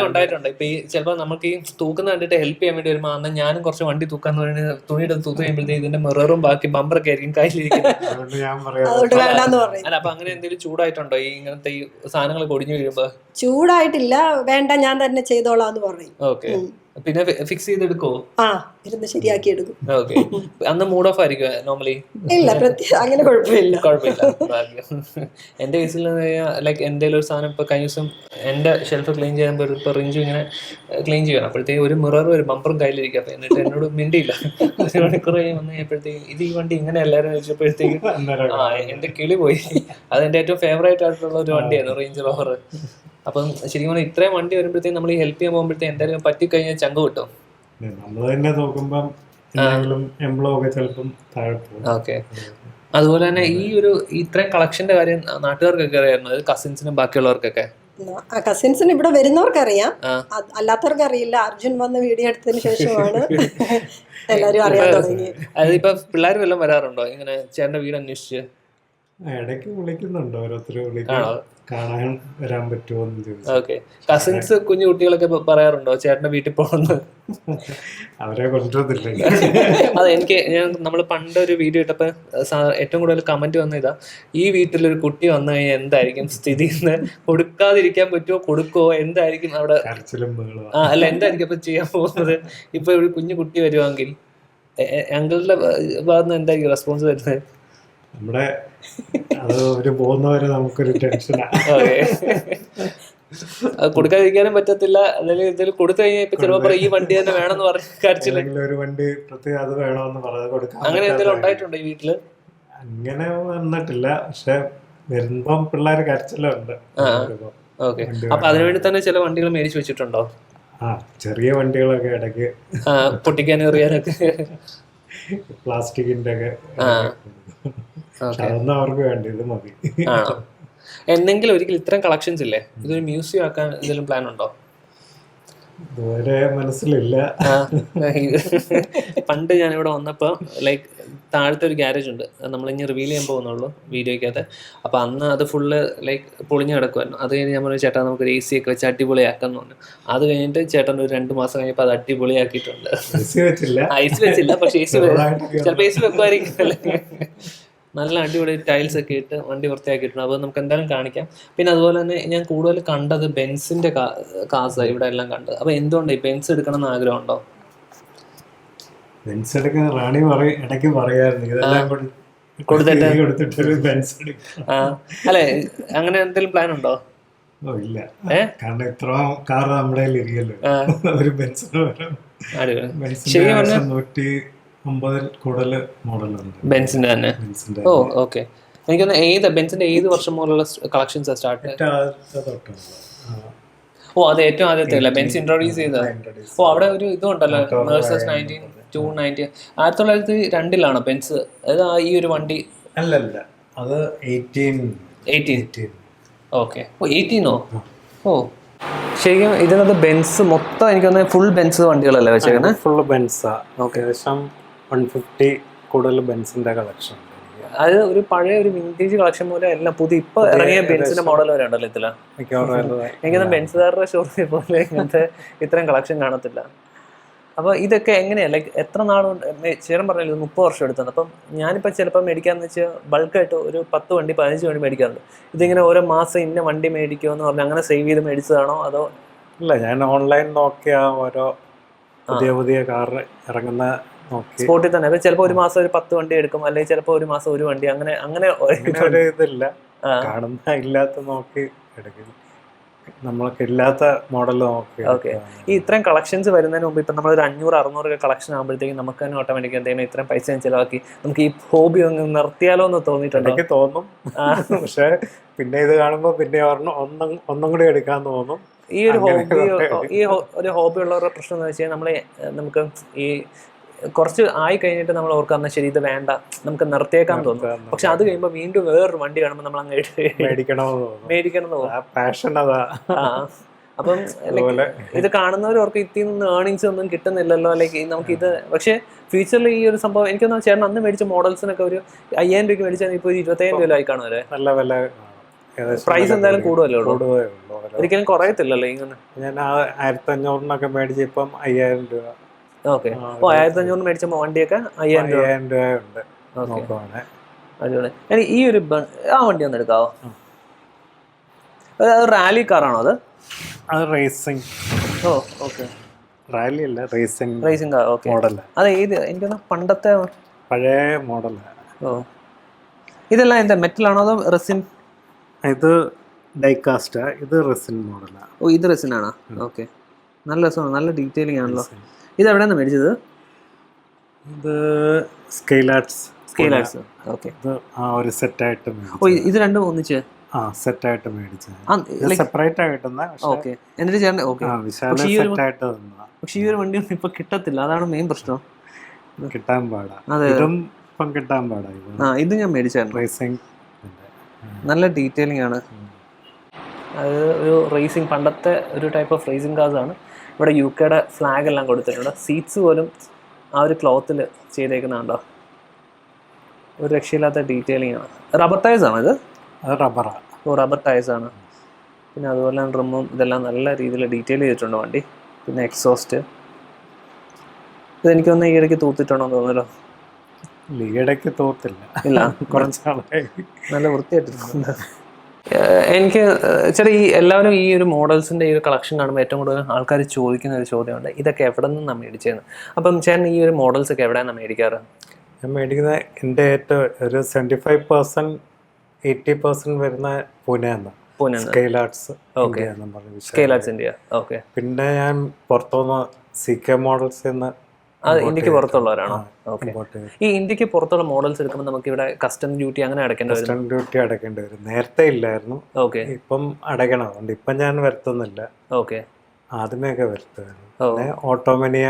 ഉണ്ടായിട്ടുണ്ട്. ഇപ്പൊ ഈ ചിലപ്പോ നമുക്ക് ഈ തൂക്കുന്ന കണ്ടിട്ട് ഹെൽപ്പ് ചെയ്യാൻ വേണ്ടി വരുമ്പോ അന്ന് ഞാനും കുറച്ച് വണ്ടി തൂക്കാന്ന് പറഞ്ഞ് തുണിയുടെ തൂത്ത് കഴിയുമ്പോഴത്തേക്ക് ഇതിന്റെ മിററും ബാക്കി ബമ്പറൊക്കെ ആയിരിക്കും കയ്യിലിരിക്കുന്നത്.
അതുകൊണ്ട് വേണ്ടാന്ന് പറയും.
അല്ല അപ്പൊ അങ്ങനെ എന്തെങ്കിലും ചൂടായിട്ടുണ്ടോ ഈ ഇങ്ങനത്തെ ഈ സാധനങ്ങൾ പൊടിഞ്ഞു വീഴുമ്പോ?
ചൂടായിട്ടില്ല, വേണ്ട ഞാൻ തന്നെ ചെയ്തോളാന്ന് പറയും.
ഓക്കെ. പിന്നെ ഫിക്സ് ചെയ്തെടുക്കോ?
ഇരുന്ന് ശരിയാക്കി എടുക്കും.
ഓക്കെ. അന്ന് മൂഡ് ഓഫ് ആയിരിക്കും നോർമലി?
ഇല്ല, അങ്ങനെ കുഴപ്പമില്ല.
എന്റെ കേസിൽ ലൈക്ക് എന്തെങ്കിലും ഒരു സാധനം ഇപ്പൊ കഴിഞ്ഞ ദിവസം എന്റെ ഷെൽഫ് ക്ലീൻ ചെയ്യുമ്പോൾ ഇപ്പൊ റിഞ്ചു ഇങ്ങനെ ക്ലീൻ ചെയ്യണം, അപ്പോഴത്തേക്ക് ഒരു മിററും ഒരു ബമ്പറും കയ്യിലിരിക്കും. അപ്പൊ എന്നിട്ട് എന്നോട് മിണ്ടിയില്ല. 1 മണിക്കൂർ കഴിഞ്ഞ് വന്നു കഴിഞ്ഞപ്പോഴത്തേക്കും ഇത് ഈ വണ്ടി ഇങ്ങനെ എല്ലാവരും വെച്ചപ്പോഴത്തേക്കും എന്റെ കിളി പോയി. അതെന്റെ ഏറ്റവും ഫേവറേറ്റ് ആയിട്ടുള്ള ഒരു വണ്ടിയാണ് റേഞ്ച് റോവർ. അപ്പം ശരിക്കും പറഞ്ഞാൽ ഇത്രയും വണ്ടി വരുമ്പോഴത്തേക്കും നമ്മൾ ഈ ഹെൽപ്പ് ചെയ്യാൻ പോകുമ്പോഴത്തേക്ക് എന്തായാലും പറ്റിക്കഴിഞ്ഞാൽ ചങ്ക് കിട്ടും.
നമ്മൾ തന്നെ നോക്കുമ്പം എംബ്ലോക്കെ ചിലപ്പം താഴെ പോകും.
ഓക്കെ. അതുപോലെ തന്നെ ഈ ഒരു ഇത്രയും കളക്ഷന്റെ കാര്യം നാട്ടുകാർക്കൊക്കെ അറിയായിരുന്നു, കസിൻസിനും ബാക്കിയുള്ളവർക്കൊക്കെ?
കസിൻസിന് ഇവിടെ വരുന്നവർക്കറിയാം, അല്ലാത്തവർക്ക് അറിയില്ല. അർജുൻ വന്ന് വീഡിയോ എടുത്തതിന് ശേഷമാണ് എല്ലാരും അറിയാൻ തുടങ്ങി.
അതിപ്പോ പിള്ളേർ വല്ലതും വരാറുണ്ടോ ഇങ്ങനെ ചേട്ടന്റെ വീട് അന്വേഷിച്ച്?
ഇടയ്ക്ക് വിളിക്കുന്നുണ്ടോ, ഓരോരുത്തർ കാണാൻ വരാൻ പറ്റുമോ എന്ന് ചോദിച്ചു.
ഓക്കെ. കസിൻസ് കുഞ്ഞു കുട്ടികളൊക്കെ പറയാറുണ്ടോ ചേട്ടന്റെ വീട്ടിൽ പോകണമെന്ന്?
അവരെ കൊണ്ടുവന്നില്ല.
അതെ, നമ്മൾ പണ്ട് ഒരു വീഡിയോ ഇട്ടപ്പോ ഏറ്റവും കൂടുതൽ കമന്റ് വന്ന ഇതാ, ഈ വീട്ടിലൊരു കുട്ടി വന്നു കഴിഞ്ഞാൽ എന്തായിരിക്കും സ്ഥിതി, കൊടുക്കാതിരിക്കാൻ പറ്റുമോ, കൊടുക്കുവോ, എന്തായിരിക്കും അവിടെ? അല്ല എന്തായിരിക്കും അപ്പൊ ചെയ്യാൻ പോകുന്നത്? ഇപ്പൊ ഒരു കുഞ്ഞു കുട്ടി വരുവാണെങ്കിൽ അങ്കിളുടെ ഭാഗത്ത് എന്തായിരിക്കും റെസ്പോൺസ് വരുന്നത്?
നമ്മുടെ അത് പോകുന്നവരെ നമുക്കൊരു ടെൻഷനാണ്.
കൊടുക്കാതിരിക്കാനും പറ്റത്തില്ല. എന്തെങ്കിലും കൊടുത്തു കഴിഞ്ഞാൽ ഇപ്പൊ ചിലപ്പോ ഈ വണ്ടി തന്നെ വേണമെന്ന് പറഞ്ഞ കാര്യത്തില്
ഒരു വണ്ടി പ്രത്യേകം അത് വേണമെന്ന് പറഞ്ഞത് കൊടുക്കാം.
അങ്ങനെ എന്തെങ്കിലും ഉണ്ടായിട്ടുണ്ടോ ഈ വീട്ടില്?
അങ്ങനെ വന്നിട്ടില്ല, പക്ഷെ വരുമ്പം പിള്ളേർ കരച്ചിലുണ്ട്.
ഓക്കെ. അപ്പൊ അതിനുവേണ്ടി തന്നെ ചില വണ്ടികൾ മേടിച്ചു വെച്ചിട്ടുണ്ടോ?
ചെറിയ വണ്ടികളൊക്കെ ഇടയ്ക്ക്
പൊട്ടിക്കാൻ എറിയാനൊക്കെ
പ്ലാസ്റ്റിക്കിന്റെ ഒക്കെ അതൊന്നും അവർക്ക് വേണ്ട, ഇത് മതി.
എന്തെങ്കിലും ഒരിക്കൽ ഇത്രയും കളക്ഷൻസ് ഇല്ലേ, ഇതൊരു മ്യൂസിയം ആക്കാൻ എന്തെങ്കിലും പ്ലാൻ ഉണ്ടോ?
ഇതുവരെ മനസ്സിലില്ല.
പണ്ട് ഞാനിവിടെ വന്നപ്പോൾ ലൈക്ക് താഴത്തെ ഒരു ഗ്യാരേജ് ഉണ്ട്, നമ്മളിങ്ങനെ റിവീൽ ചെയ്യാൻ പോകുന്നുള്ളൂ വീഡിയോയ്ക്കകത്ത്. അപ്പോൾ അന്ന് അത് ഫുള്ള് ലൈക്ക് പൊളിഞ്ഞ് കിടക്കുമായിരുന്നു. അത് കഴിഞ്ഞ് ഞാൻ പറഞ്ഞു ചേട്ടാ നമുക്കൊരു AC ഒക്കെ വെച്ച് അടിപൊളിയാക്കാന്ന് പറഞ്ഞു. അത് കഴിഞ്ഞിട്ട് ചേട്ടൻ ഒരു 2 മാസം കഴിഞ്ഞപ്പോൾ അത് അടിപൊളിയാക്കിയിട്ടുണ്ട്. ഐസ് വെച്ചില്ല, പക്ഷേ ചിലപ്പോൾ AC വെക്കുമായിരിക്കും. നല്ല അടിപൊളി ടൈൽസ് ഒക്കെ ഇട്ട് വണ്ടി വൃത്തിയാക്കിയിട്ടുണ്ട്. അപ്പോൾ നമുക്ക് എന്തായാലും കാണിക്കാം. പിന്നെ അതുപോലെ തന്നെ ഞാൻ കൂടുതൽ കണ്ടത് ബെൻസിന്റെ കാസ് ഇവിടെ എല്ലാം കണ്ടത്. അപ്പോൾ എന്തുകൊണ്ട് ഈ ബെൻസ് എടുക്കണം എന്ന് ആഗ്രഹമുണ്ടോ?
ബെൻസ് എടുക്കുന്ന റാണി ഇടയ്ക്ക് പറയായിരുന്നു ഇതെല്ലാം
കൊടുത്തിട്ട് അല്ലെ, അങ്ങനെ എന്തെങ്കിലും പ്ലാൻ ഉണ്ടോ?
ഓ ഇല്ല, കാരണം ഇത്ര കാർ നമ്മുടെ കയ്യിൽ ഇരിക്കല്ലോ. ഒരു ബെൻസിന് വരാം, ബെൻസിന്റെ 150 കൂടുതൽ മോഡലുണ്ട്
ബെൻസിന്റെ തന്നെ.
ബെൻസിന്റെ.
ഓ ഓക്കെ. എനിക്കൊന്ന് ബെൻസിന്റെ ഏത് വർഷം മുതലുള്ള കളക്ഷൻസ് സ്റ്റാർട്ട്? ഓ അത് ഏറ്റവും ആദ്യത്തെ അല്ലേ ബെൻസ് ഇൻട്രോഡ്യൂസ് ചെയ്തത്? ഓ അവിടെ ഒരു ഇതുണ്ടല്ലോ, മേഴ്സസ് 1990. 1902 ബെൻസ്. അത് ഈ ഒരു വണ്ടി
അല്ലല്ല, അത് 18.
ഓക്കെ. ഓ 18ഓ? ഓ ശരിക്കും ഇതിനകത്ത് ബെൻസ് മൊത്തം എനിക്കൊന്ന് ഫുൾ ബെൻസ് വണ്ടികളല്ലേ വെച്ചേക്കുന്നത്?
ഫുള്ള് ബെൻസാ. ഏകദേശം 150 കൂടുതൽ ബെൻസിന്റെ കളക്ഷൻ.
അത് ഒരു പഴയ ഒരു വിന്റേജ് കളക്ഷൻ പോലെ എല്ലാം പുതിയ ഇപ്പൊ ഇറങ്ങിയ ബെൻസിന്റെ മോഡൽ വരെ ഉണ്ടല്ലോ ഇതില്. എനിക്കൊന്ന് ബെൻസുകാരുടെ ഷോറൂമിൽ പോലെ ഇങ്ങനത്തെ ഇത്രയും കളക്ഷൻ കാണത്തില്ല. അപ്പോൾ ഇതൊക്കെ എങ്ങനെയാണ്, ലൈക്ക് എത്ര നാളുകൊണ്ട് ചേട്ടൻ പറഞ്ഞല്ലോ 30 വർഷം എടുത്തത്. അപ്പം ഞാനിപ്പോൾ ചിലപ്പോൾ മേടിക്കാന്ന് വെച്ചാൽ ബൾക്കായിട്ട് ഒരു 10 വണ്ടി 15 വണ്ടി മേടിക്കാറുണ്ട്. ഇതിങ്ങനെ ഓരോ മാസം ഇന്ന വണ്ടി മേടിക്കുമെന്ന് പറഞ്ഞാൽ അങ്ങനെ സേവ് ചെയ്ത് മേടിച്ചതാണോ അതോ?
ഇല്ല, ഞാൻ ഓൺലൈൻ നോക്കിയ ഓരോ പുതിയ കാർ ഇറങ്ങുന്ന
സ്പോട്ടിൽ തന്നെ. അപ്പൊ ചിലപ്പോൾ ഒരു മാസം ഒരു 10 വണ്ടി എടുക്കും, അല്ലെങ്കിൽ ചിലപ്പോൾ ഒരു മാസം ഒരു വണ്ടി, അങ്ങനെ
ഒരു ഇതില്ല. കാണുന്ന ഇല്ലാത്ത നോക്കി എടുക്കും, നമ്മൾക്ക് ഇല്ലാത്ത മോഡൽ നോക്കി.
ഓക്കെ. ഈ ഇത്രയും കളക്ഷൻസ് വരുന്നതിന് മുമ്പ് ഇപ്പം നമ്മളൊരു 500-600 കളക്ഷൻ ആകുമ്പോഴത്തേക്കും നമുക്ക് തന്നെ ഓട്ടോമാറ്റിക് എന്തെങ്കിലും ഇത്രയും പൈസ ചിലവാക്കി നമുക്ക് ഈ ഹോബി ഒന്ന് നിർത്തിയാലോ എന്ന് തോന്നിയിട്ടുണ്ട്?
എനിക്ക് തോന്നും, പക്ഷെ പിന്നെ ഇത് കാണുമ്പോൾ പിന്നെ ഒന്നും കൂടി എടുക്കാൻ തോന്നും.
ഈ ഒരു ഹോബി ഉള്ളവരുടെ പ്രശ്നം എന്ന് വെച്ചാൽ നമുക്ക് ഈ കുറച്ച് ആയി കഴിഞ്ഞിട്ട് നമ്മൾ ഓർക്കാന്ന് ശരി ഇത് വേണ്ട നമുക്ക് നിർത്തിയേക്കാൻ തോന്നും. പക്ഷെ അത് കഴിയുമ്പോൾ വീണ്ടും വേറൊരു വണ്ടി കാണുമ്പോൾ നമ്മൾ അങ്ങോട്ട് മേടിക്കണം തോന്നും. അപ്പം ഇത് കാണുന്നവർക്ക് ഇതിൽ നിന്ന് ഏർണിങ്സ് ഒന്നും കിട്ടുന്നില്ലല്ലോ, അല്ലെങ്കിൽ നമുക്ക് ഇത്. പക്ഷെ ഫ്യൂച്ചറിൽ ഈ ഒരു സംഭവം എനിക്കൊന്നും ചേട്ടൻ അന്ന് മേടിച്ച മോഡൽസിനൊക്കെ ഒരു 5000 രൂപയ്ക്ക് മേടിച്ചാൽ ഇപ്പോൾ 25,000 രൂപ ആയി കാണുമല്ലേ?
നല്ല വില.
പ്രൈസ് എന്തായാലും കൂടുതലേ ഉള്ളൂ, ഒരിക്കലും കുറയത്തില്ലല്ലോ ഇങ്ങനെ.
ഞാൻ 1500 മേടിച്ച ഇപ്പം 5000 രൂപ.
ഓക്കെ. ഓ 1500 മേടിച്ച വണ്ടിയൊക്കെ 5000
രൂപ ഉണ്ട്.
ഈ ഒരു ആ വണ്ടി ഒന്ന് എടുക്കാവോ? റാലി കാറാണോ അത്?
അത് റേസിംഗ്.
ഓ ഓക്കെ.
റാലി അല്ല, റേസിംഗ്
കാർ. ഓക്കെ.
മോഡൽ.
അത് ഏത്? എനിക്കൊന്ന് പണ്ടത്തെ
പഴയ മോഡലാണ്.
ഓ ഇതെല്ലാം എന്താ മെറ്റലാണോ അതോ റെസിൻ?
ഇത് ഡൈകാസ്റ്റ്, ഇത് റെസിൻ മോഡലാണ്.
ഓ ഇത് റെസിൻ ആണോ? ഓക്കെ. നല്ല രസമാണ്, നല്ല ഡീറ്റെയിലിംഗ് ആണല്ലോ. ഇത് എവിടെയാണ് മേടിച്ചത്?
ഇത് സ്കെയിലാർട്സ്.
ഓക്കെ.
ഇത് ഒരു സെറ്റായിട്ട്.
ഓ ഇത് രണ്ടും ഒന്നിച്ച്
സെറ്റായിട്ട് മേടിച്ചത്, സെപ്പറേറ്റ് ആയിട്ടൊന്ന്.
ഓക്കെ. എന്നിട്ട് ചേട്ടൻ ഓക്കെ.
പക്ഷെ
ഈ ഒരു വണ്ടി ഒന്നും ഇപ്പൊ കിട്ടത്തില്ല, അതാണ് മെയിൻ പ്രശ്നം.
കിട്ടാൻ പാടാ. ഇതും ഇപ്പം കിട്ടാൻ പാടാ.
ഇത് ഞാൻ മേടിച്ചായിരുന്നു.
റേസിംഗ്
നല്ല ഡീറ്റെയിലിംഗ് ആണ്. അത് ഒരു റേസിംഗ് പണ്ടത്തെ ഒരു ടൈപ്പ് ഓഫ് റേസിംഗ് കാർസാണ്. ഇവിടെ UK ഫ്ലാഗ് എല്ലാം കൊടുത്തിട്ടുണ്ട്. സീറ്റ്സ് പോലും ആ ഒരു ക്ലോത്തിൽ ചെയ്തേക്കുന്നുണ്ടോ? ഒരു രക്ഷയില്ലാത്ത ഡീറ്റെയിലിംഗ് ആണ്. റബ്ബർ ടയേഴ്സ് ആണോ ഇത്?
റബ്ബറാണ്.
ഓ റബ്ബർ ടയേഴ്സ് ആണ്. പിന്നെ അതുപോലെ ഡ്രമ്മും ഇതെല്ലാം നല്ല രീതിയിൽ ഡീറ്റെയിൽ ചെയ്തിട്ടുണ്ട് വണ്ടി. പിന്നെ എക്സോസ്റ്റ് ഇതെനിക്കൊന്ന് ഈ ഇടയ്ക്ക് തൂത്തിട്ടുണ്ടോ തോന്നല്ലോ?
ഈയിടയ്ക്ക് തോത്തില്ല,
ഇല്ല
കുറച്ചാളായി.
നല്ല വൃത്തിയായിട്ടുണ്ട്. എനിക്ക് ചേട്ടാ ഈ എല്ലാവരും ഈ ഒരു മോഡൽസിൻ്റെ ഈ ഒരു കളക്ഷൻ കാണുമ്പോൾ ഏറ്റവും കൂടുതൽ ആൾക്കാർ ചോദിക്കുന്ന ഒരു ചോദ്യമുണ്ട്, ഇതൊക്കെ എവിടെ നിന്നാണ് മേടിച്ചതെന്ന്. അപ്പം ചേട്ടൻ ഈ ഒരു മോഡൽസ് ഒക്കെ എവിടെയാണ് മേടിക്കാറ്?
ഞാൻ മേടിക്കുന്നത് എൻ്റെ ഏറ്റവും ഒരു 75% 80% വരുന്ന പൂനെയാണ്. സ്കെയിലാർട്സ്.
ഓക്കെ. സ്കെയിലാർട്സ് ഇന്ത്യ. ഓക്കെ.
പിന്നെ ഞാൻ പുറത്തുനിന്ന് CK മോഡൽസ് എന്ന്.
അത് ഇന്ത്യക്ക് പുറത്തുള്ളവരാണോ? ഓക്കെ. ഈ ഇന്ത്യക്ക് പുറത്തുള്ള മോഡൽസ് എടുക്കുമ്പോൾ നമുക്ക് ഇവിടെ കസ്റ്റം ഡ്യൂട്ടി അങ്ങനെ അടയ്ക്കേണ്ടി വരും?
കസ്റ്റം ഡ്യൂട്ടി അടയ്ക്കേണ്ടി വരും. നേരത്തെ ഇല്ലായിരുന്നു.
ഓക്കെ.
ഇപ്പം അടയ്ക്കണം. അതുകൊണ്ട് ഇപ്പം ഞാൻ വരുത്തുന്നില്ല.
ഓക്കെ.
ആദ്യമേയൊക്കെ വരുത്തുമായിരുന്നു. പിന്നെ ഓട്ടോമനിയ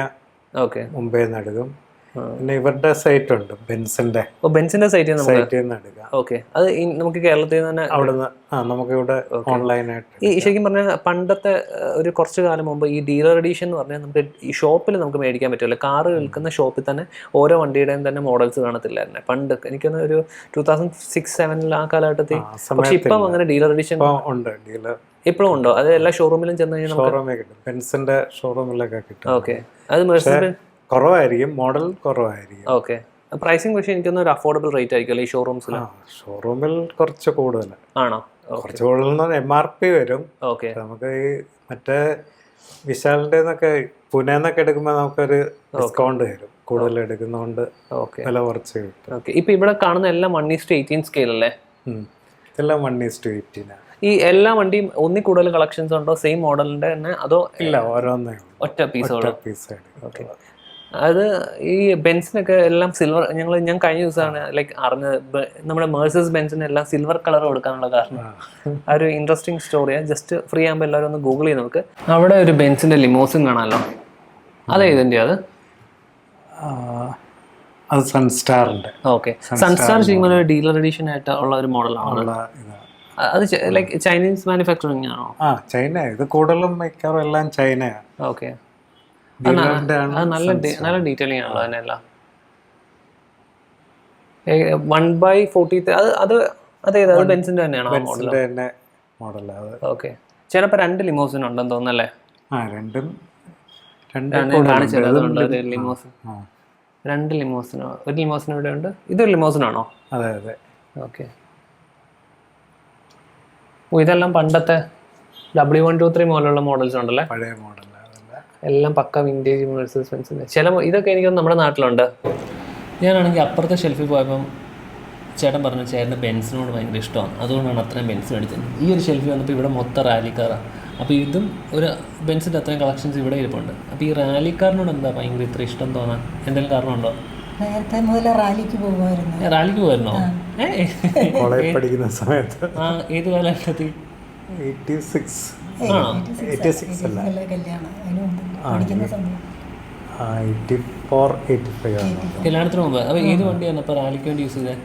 മുംബൈയിൽ നിന്ന് എടുക്കും. പിന്നെ ഇവരുടെ സൈറ്റ് ഉണ്ട്, ബെൻസിന്റെ.
ബെൻസിന്റെ സൈറ്റിൽ നിന്ന്
എടുക്കാം.
ഓക്കെ. അത് നമുക്ക് കേരളത്തിൽ നിന്ന് തന്നെ
അവിടുന്ന് നമുക്ക് ഇവിടെ ഓൺലൈനായിട്ട്.
ഈ ശരിക്കും പറഞ്ഞാൽ പണ്ടത്തെ ഒരു കുറച്ച് കാലം മുമ്പ് ഈ ഡീലർ എഡീഷൻ എന്ന് പറഞ്ഞാൽ നമുക്ക് ഈ ഷോപ്പിൽ നമുക്ക് മേടിക്കാൻ പറ്റില്ല. കാറ് വിൽക്കുന്ന ഷോപ്പിൽ തന്നെ ഓരോ വണ്ടിയുടെയും തന്നെ മോഡൽസ് കാണത്തില്ലായിരുന്നു പണ്ട്. എനിക്കൊന്ന് ഒരു 2006-07 ആ കാലഘട്ടത്തിൽ. പക്ഷെ ഇപ്പം അങ്ങനെ ഡീലർ എഡീഷൻ
ഉണ്ട്. ഡീലർ
ഇപ്പോഴും ഉണ്ടോ? അത് എല്ലാ ഷോറൂമിലും ചെന്ന് കഴിഞ്ഞാൽ
ഷോറൂമിൽ കിട്ടും. ബെൻസിന്റെ ഷോറൂമിലൊക്കെ കിട്ടും.
ഓക്കെ. അത് മെഴ്സിഡസ്
കുറവായിരിക്കും, മോഡൽ കുറവായിരിക്കും.
ഓക്കെ. പ്രൈസിങ് പക്ഷേ എനിക്കൊന്നും ഒരു അഫോർഡബിൾ റേറ്റ് ആയിരിക്കും ഈ ഷോറൂംസിൽ.
ഷോറൂമിൽ കുറച്ച് കൂടുതൽ
ആണോ?
കുറച്ച് കൂടുതൽ MRP വരും.
ഓക്കെ.
നമുക്ക് ഈ മറ്റേ വിശാലിന്റെ എന്നൊക്കെ പുനെന്നൊക്കെ എടുക്കുമ്പോൾ നമുക്കൊരു ഡിസ്കൗണ്ട് വരും, കൂടുതൽ എടുക്കുന്നതുകൊണ്ട് വില കുറച്ച് കിട്ടും.
ഓക്കെ. ഇപ്പൊ ഇവിടെ കാണുന്ന എല്ലാം 1:18 സ്കെയിൽ അല്ലേ?
ഇതെല്ലാം 1:18.
ഈ എല്ലാ വണ്ടിയും ഒന്നിൽ കൂടുതൽ കളക്ഷൻസ് ഉണ്ടോ സെയിം മോഡലിന്റെ തന്നെ, അതോ
ഇല്ല, ഓരോന്നേ
ഒറ്റ പീസുകളോ?
പീസായിട്ട്.
അത് ഈ ബെൻസിനൊക്കെ എല്ലാം സിൽവർ, ഞാൻ കഴിഞ്ഞ ദിവസമാണ് ലൈക്ക് അറിഞ്ഞത് നമ്മുടെ മേഴ്സസ് ബെൻസിന് എല്ലാം സിൽവർ കളർ കൊടുക്കാനുള്ള കാരണം. ആ ഒരു ഇൻട്രസ്റ്റിംഗ് സ്റ്റോറിയാണ്. ജസ്റ്റ് ഫ്രീ ആകുമ്പോൾ എല്ലാവരും ഒന്ന് ഗൂഗിൾ ചെയ്ത് നോക്ക്. അവിടെ ഒരു ബെൻസിന്റെ ലിമോസിൻ കാണാമല്ലോ, അതെ ഇതിന്റെ
അത് സൺസ്റ്റാറിന്റെ.
ഓക്കെ, സൺസ്റ്റാർ ശരിക്കും ഒരു ഡീലർ എഡിഷൻ ആയിട്ട് ഉള്ള ഒരു മോഡലാണ്. അത് ലൈക്ക് ചൈനീസ് മാനുഫാക്ചറിങ് ആണോ?
ചൈന. ഇത് കൂടുതലും മിക്കവാറും എല്ലാം ചൈനയാണ്.
ഓക്കെ, നല്ല ഡീറ്റെയിലിംഗ് ആണല്ലോ അതിനെല്ലാം. 1/40 അതേതാ, അത് ബെൻസിന്റെ തന്നെയാണോ
മോഡൽ?
ഓക്കെ, ചിലപ്പോൾ 2 ലിമോസിൻ ഉണ്ടെന്ന് തോന്നുന്നല്ലേ?
രണ്ടും
കാണിച്ചത് ലിമോസിൻ, 2 ലിമോസിനോ? ഒരു ലിമോസിൻ ഇവിടെ ഉണ്ട്, ഇതൊരു ലിമോസിനാണോ?
അതെ അതെ.
ഓക്കെ, ഇതെല്ലാം പണ്ടത്തെ W123 പോലുള്ള മോഡൽസ് ഉണ്ടല്ലേ?
പഴയ മോഡൽ
എല്ലാം പക്ക വിൻറ്റേജ് മേഴ്സസ് ബെൻസിൻ്റെ. ചില ഇതൊക്കെ നമ്മുടെ നാട്ടിലുണ്ട്. ഞാനാണെങ്കിൽ അപ്പുറത്തെ ഷെൽഫിൽ പോയപ്പം ചേട്ടൻ പറഞ്ഞു ചേട്ടന് ബെൻസിനോട് ഭയങ്കര ഇഷ്ടമാണ്, അതുകൊണ്ടാണ് അത്രയും ബെൻസ് മേടിച്ചത്. ഈ ഒരു ഷെൽഫിൽ വന്നപ്പോൾ ഇവിടെ മൊത്തം റാലിക്കാറാണ്. അപ്പോൾ ഇതും ഒരു ബെൻസിൻ്റെ അത്രയും കളക്ഷൻസ് ഇവിടെ ഇരിപ്പുണ്ട്. അപ്പോൾ ഈ റാലിക്കാറിനോട് എന്താ ഭയങ്കര ഇത്ര ഇഷ്ടം തോന്നാൻ എന്തെങ്കിലും കാരണമുണ്ടോ?
നേരത്തെ മുതൽ റാലിക്ക് പോകുമായിരുന്നു.
റാലിക്ക് പോയിരുന്നോ?
കോളേജ് പഠിക്കുന്ന സമയത്ത്.
ഏത് കാലഘട്ടത്തിൽ?
86 അല്ല, 84 85 ആണ്.
കല്യാണത്തിന് മുമ്പ്. അപ്പോൾ ഏത് വണ്ടിയാണ് അപ്പോൾ റാലിക്ക് വേണ്ടി യൂസ് ചെയ്തത്?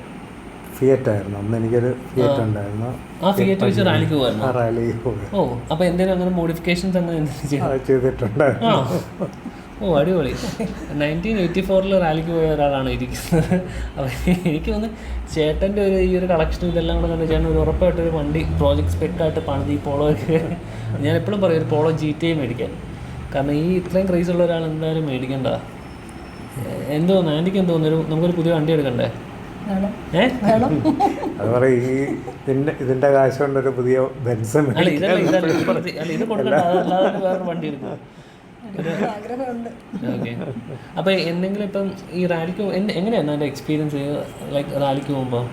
ഫിയറ്റ് ആയിരുന്നു അന്ന്. എനിക്കൊരു ഫിയറ്റ് ഉണ്ടായിരുന്നു.
ആ ഫിയറ്റ് വെച്ച് റാലിക്ക് പോയിരുന്നു.
റാലിക്ക് പോയി.
ഓ, അപ്പോൾ എന്തെങ്കിലും അങ്ങനെ മോഡിഫിക്കേഷൻസ് അങ്ങനെ
ചെയ്തിട്ടുണ്ടായിരുന്നു.
ഓ, അടിപൊളി. 1984 റാലിക്ക് പോയ ഒരാളാണ് ഇരിക്കുന്നത്. അപ്പോൾ എനിക്ക് തോന്നുന്നു ചേട്ടൻ്റെ ഈ ഒരു കളക്ഷൻ ഇതെല്ലാം കൂടെ കണ്ട് ചേട്ടൻ ഒരു ഉറപ്പായിട്ടൊരു വണ്ടി പ്രോജക്ട് സ്പെക്കായിട്ട് പണിത് ഈ പോളോ ഒക്കെ ഞാൻ എപ്പോഴും പറയും ഒരു പോളോ GTI മേടിക്കാൻ. കാരണം ഈ ഇത്രയും ക്രൈസ് ഉള്ള ഒരാൾ എന്തായാലും മേടിക്കണ്ട. എന്തോ ആൻറ്റിക്ക് എന്തോ തോന്നുന്നു നമുക്കൊരു പുതിയ വണ്ടി എടുക്കണ്ടേ?
അതുപോലെ ഇതിന്റെ കാശ് കൊണ്ടൊരു പുതിയ ബെൻസ്.
അല്ല ഇത് കൊടുക്കണ്ട, അതല്ലാതെ വേറെ വണ്ടി എടുക്കുക. ഓക്കെ, അപ്പോൾ എന്തെങ്കിലും ഇപ്പം ഈ റാലിക്ക് എങ്ങനെയാണ് എൻ്റെ എക്സ്പീരിയൻസ് ലൈക്ക് റാലിക്ക് പോകുമ്പോൾ?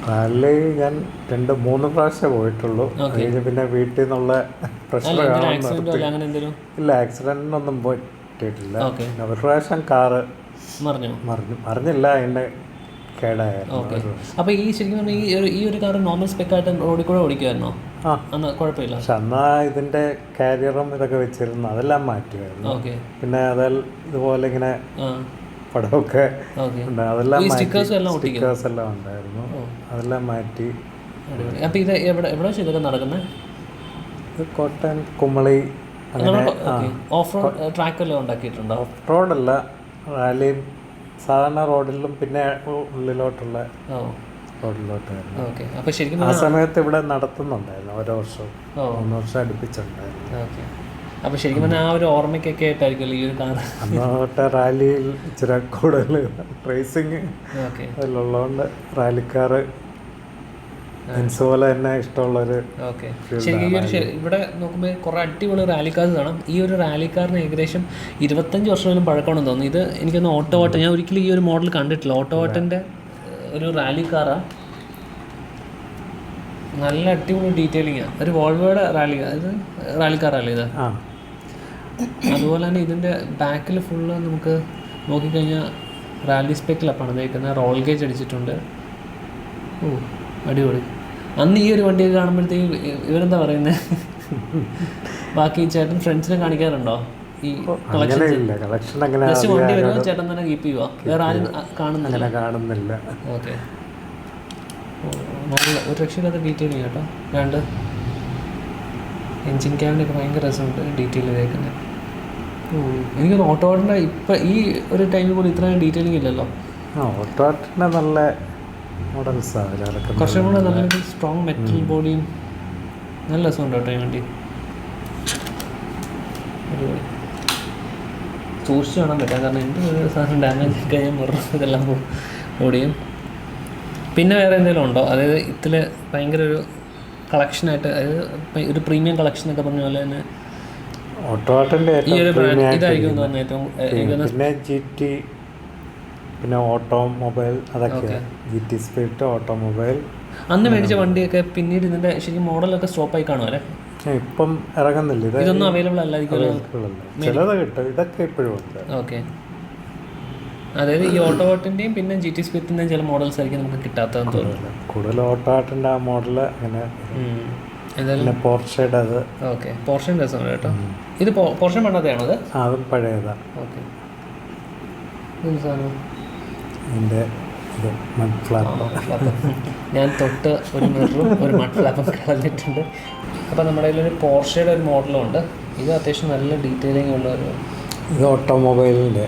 റാലി ഞാൻ 2-3 പ്രാവശ്യം പോയിട്ടുള്ളൂ. പിന്നെ വീട്ടിൽ നിന്നുള്ള പ്രശ്നം ഇല്ല, ആക്സിഡന്റിനൊന്നും പോയിട്ടില്ല. ഒരു പ്രാവശ്യം കാറ് മറിഞ്ഞില്ല, അതിന്റെ കേടായിരുന്നു.
അപ്പോൾ ഈ ശരിക്കും പറഞ്ഞാൽ ഈ ഒരു കാർ നോർമൽ സ്പെക്കായിട്ട് റോഡിൽ കൂടെ ഓടിക്കുമായിരുന്നോ? അന്ന് കുഴപ്പമില്ല.
പക്ഷെ അന്നാ ഇതിന്റെ കാരിയറും ഇതൊക്കെ വെച്ചിരുന്നു, അതെല്ലാം മാറ്റുമായിരുന്നു. പിന്നെ ഇതുപോലെ ഇങ്ങനെ പടമൊക്കെ അതെല്ലാം സ്റ്റിക്കേഴ്സ് എല്ലാം ഉണ്ടായിരുന്നു, അതെല്ലാം മാറ്റി.
അപ്പോൾ ഇത് എവിടെ ഇതൊക്കെ നടക്കുന്നത്?
ഇത് കോട്ടയം കുമളി
ഓഫ് റോഡ് ട്രാക്കെല്ലാം ഉണ്ടാക്കിയിട്ടുണ്ടോ?
ഓഫ് റോഡല്ല, റാലിയും സാധാരണ റോഡിലും പിന്നെ ഉള്ളിലോട്ടുള്ള റോഡിലോട്ടായിരുന്നു. ആ സമയത്ത് ഇവിടെ നടത്തുന്നുണ്ടായിരുന്നു ഓരോ വർഷവും, 3 വർഷം അടുപ്പിച്ചുണ്ടായിരുന്നു.
അപ്പോൾ ശരിക്കും പറഞ്ഞാൽ ആ ഒരു ഓർമ്മയ്ക്കൊക്കെ ആയിട്ടായിരിക്കുമല്ലോ ഈ ഒരു കാർ.
അന്നോട്ടെ റാലിയിൽ ഇച്ചിരി കൂടുതൽ റേസിങ് അതിലുള്ളതുകൊണ്ട് റാലിക്കാർ പോലെ തന്നെ ഇഷ്ടമുള്ളൊരു.
ഓക്കെ, ശരിക്കും ഈ ഒരു ഇവിടെ നോക്കുമ്പോൾ കുറേ അടിപൊളി റാലിക്കാർസ് കാണാം. ഈ ഒരു റാലിക്കാറിന് ഏകദേശം 25 വർഷമെങ്കിലും പഴക്കമാണെന്ന് തോന്നുന്നു. ഇത് എനിക്കൊന്ന് ഓട്ടോവാട്ട, ഞാൻ ഒരിക്കലും ഈ ഒരു മോഡൽ കണ്ടിട്ടില്ല. ഓട്ടോവാട്ടൻ്റെ ഒരു റാലിക്കാറാണ്, നല്ല അടിപൊളി ഡീറ്റെയിലിംഗാണ്. ഒരു വോൾവോയുടെ റാലിക്കാറല്ലേ ഇത്? അതുപോലെ തന്നെ ഇതിൻ്റെ ബാക്കിൽ ഫുള്ള് നമുക്ക് നോക്കിക്കഴിഞ്ഞാൽ റാലി സ്പെക്കിലാണ് പണിതേക്കുന്നത്. റോൾ ഗേജ് അടിച്ചിട്ടുണ്ട്. ഓ, അടിപൊളി. അന്ന് ഈ ഒരു വണ്ടിയൊക്കെ കാണുമ്പോഴത്തേക്കും ഇവരെന്താ പറയുന്നത്? ബാക്കി ചേട്ടൻ ഫ്രണ്ട്സിനെ കാണിക്കാറുണ്ടോ ഈ കളക്ഷൻ? വണ്ടി വരുമ്പോൾ ചേട്ടൻ തന്നെ കീപ്പ് ചെയ്യുക, വേറെ ആരും കാണുന്നില്ല. ഓക്കെ, നല്ല ഒരു രക്ഷയില്ലാത്ത ഡീറ്റെയിലിംഗ് കേട്ടോ. രണ്ട് എൻജിൻ ക്യാബിനൊക്കെ ഭയങ്കര രസമുണ്ട് ഡീറ്റെയിൽ ചെയ്തേക്കുന്നത്. എനിക്കൊന്ന് ഓട്ടോവാട്ടിൻ്റെ ഇപ്പം ഈ ഒരു ടൈമിൽ പോലും ഇത്രയും ഡീറ്റെയിലിംഗ് ഇല്ലല്ലോ.
ഓട്ടോവാട്ടിൻ്റെ നല്ല
കുറച്ചും കൂടെ നല്ലൊരു സ്ട്രോങ് മെറ്റൽ ബോഡിയും നല്ല രസമുണ്ട് കേട്ടോ ഈ വണ്ടി. സൂക്ഷിച്ച് കാണാൻ പറ്റാം, കാരണം എന്ത് സാധനം ഡാമേജ് കഴിഞ്ഞാൽ മുറിഞ്ഞ ഇതെല്ലാം ഓടിയും. പിന്നെ വേറെ എന്തെങ്കിലും ഉണ്ടോ? അതായത് ഇതിൽ ഭയങ്കര ഒരു കളക്ഷനായിട്ട്, അതായത് ഒരു പ്രീമിയം കളക്ഷൻ എന്നൊക്കെ പറഞ്ഞ പോലെ തന്നെ ഈ ഒരു ബ്രാൻഡ് ഇതായിരിക്കും തോന്നുന്നു ഏറ്റവും.
പിന്നെ GT, പിന്നെ ഓട്ടോമൊബൈൽ, അതൊക്കെ GT സ്പിരിറ്റ്, ഓട്ടോമൊബൈൽ,
അന്ന് മേടിച്ച വണ്ടിയൊക്കെ പിന്നീട് ഇതിന്റെ ശരിക്കും മോഡലൊക്കെ സ്റ്റോപ്പായി കാണുമല്ലേ?
ഇപ്പം ഇറങ്ങുന്നില്ല,
ഇതൊന്നും അവൈലബിൾ അല്ലായിരിക്കുമല്ലോ.
ചിലത് കിട്ടും, ഇതൊക്കെ ഇപ്പോഴും ഉണ്ട്.
ഓക്കെ, അതായത് ഈ ഓട്ടോവാട്ടിന്റെയും പിന്നെ GT സ്പിരിറ്റിന്റെയും ചില മോഡൽസ് ആയിരിക്കും നമുക്ക് കിട്ടാത്തതെന്ന് തോന്നുന്നു.
കൂടുതൽ ഓട്ടോവാട്ടിന്റെ ആ മോഡൽ അങ്ങനെ.
എന്തായാലും
പോർഷയുടെ അത്
ഓക്കെ, പോർഷൻ രസമാണ് കേട്ടോ. ഇത് പോർഷൻ പണ്ടത്തെയാണോ അത്?
അതും പഴയതാ.
ഓക്കെ,
ഇതിന്റെ മഡ് ഫ്ലാപ്പ്
ഞാൻ തൊട്ട് ഒരു മിററും ഒരു മഡ് ഫ്ലാപ്പും കളഞ്ഞിട്ടുണ്ട്. അപ്പോൾ നമ്മുടെ കയ്യിലൊരു പോർഷയുടെ ഒരു മോഡലും ഉണ്ട്. ഇത് അത്യാവശ്യം നല്ല ഡീറ്റെയിലിംഗ് ഉള്ള ഒരു,
ഇത് ഓട്ടോമൊബൈലിന്റെ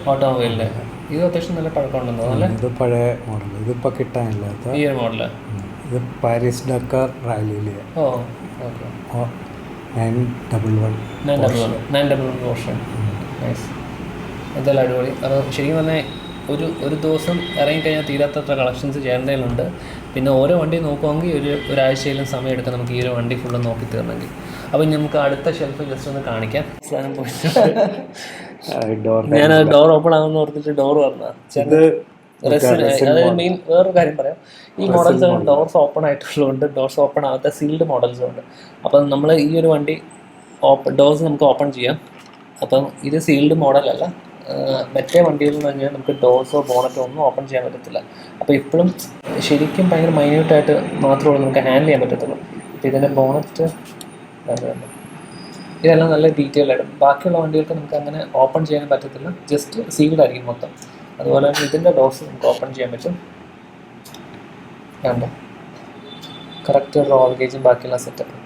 ഇത് അത്യാവശ്യം നല്ല പഴക്കമുണ്ടെന്നോ അല്ലേ?
ഇത് പഴയ മോഡൽ, ഇതിപ്പോൾ കിട്ടാനില്ലാത്ത
ഈ ഒരു മോഡല്.
ഇത് പാരീസ് ഡക്കാർ റാലിയിലെ
ഓ ഓക്കെ, 911 പോർഷൻ. നൈസ്, എന്തായാലും അടിപൊളി. അപ്പോൾ ശരിക്കും പറഞ്ഞാൽ ഒരു ദിവസം ഇറങ്ങിക്കഴിഞ്ഞാൽ തീരാത്തത്ര കളക്ഷൻസ് ചേരേണ്ടതിലുണ്ട്. പിന്നെ ഓരോ വണ്ടി നോക്കുവാണെങ്കിൽ ഒരാഴ്ചയിലും സമയം എടുക്കാം നമുക്ക് ഈ ഒരു വണ്ടി ഫുള്ള് നോക്കി തീർന്നെങ്കിൽ. അപ്പോൾ നമുക്ക് അടുത്ത ഷെൽഫ് ജസ്റ്റ് ഒന്ന് കാണിക്കാം. സാധനം പോയിട്ട് ഞാൻ ഡോർ ഓപ്പൺ ആകുമെന്ന് ഓർത്തിട്ട് ഡോർ പറഞ്ഞാൽ അതായത് മെയിൻ വേറൊരു കാര്യം പറയാം. ഈ മോഡൽസ് ഡോർസ് ഓപ്പൺ ആയിട്ടുള്ളതുകൊണ്ട് ഡോർസ് ഓപ്പൺ ആകാത്ത സീൽഡ് മോഡൽസും ഉണ്ട്. അപ്പം നമ്മൾ ഈ ഒരു വണ്ടി ഡോർസ് നമുക്ക് ഓപ്പൺ ചെയ്യാം. അപ്പം ഇത് സീൽഡ് മോഡലല്ല. മറ്റേ വണ്ടിയിൽ നിന്ന് കഴിഞ്ഞാൽ നമുക്ക് ഡോർസോ ബോണറ്റോ ഒന്നും ഓപ്പൺ ചെയ്യാൻ പറ്റത്തില്ല. അപ്പോൾ ഇപ്പോഴും ശരിക്കും ഭയങ്കര മൈന്യൂട്ടായിട്ട് മാത്രമേ നമുക്ക് ഹാൻഡിൽ ചെയ്യാൻ പറ്റത്തുള്ളൂ. അപ്പോൾ ഇതിൻ്റെ ബോണറ്റ് ഇതെല്ലാം നല്ല ഡീറ്റെയിൽ ആയിട്ട്. ബാക്കിയുള്ള വണ്ടികൾക്ക് നമുക്ക് അങ്ങനെ ഓപ്പൺ ചെയ്യാൻ പറ്റത്തില്ല, ജസ്റ്റ് സീൽഡ് ആയിരിക്കും മൊത്തം. അതുപോലെ തന്നെ ഇതിൻ്റെ ഡോർസ് നമുക്ക് ഓപ്പൺ ചെയ്യാൻ പറ്റും. കണ്ടോ, കറക്റ്റ് റോൾ ഗേജും ബാക്കിയുള്ള സെറ്റപ്പ്.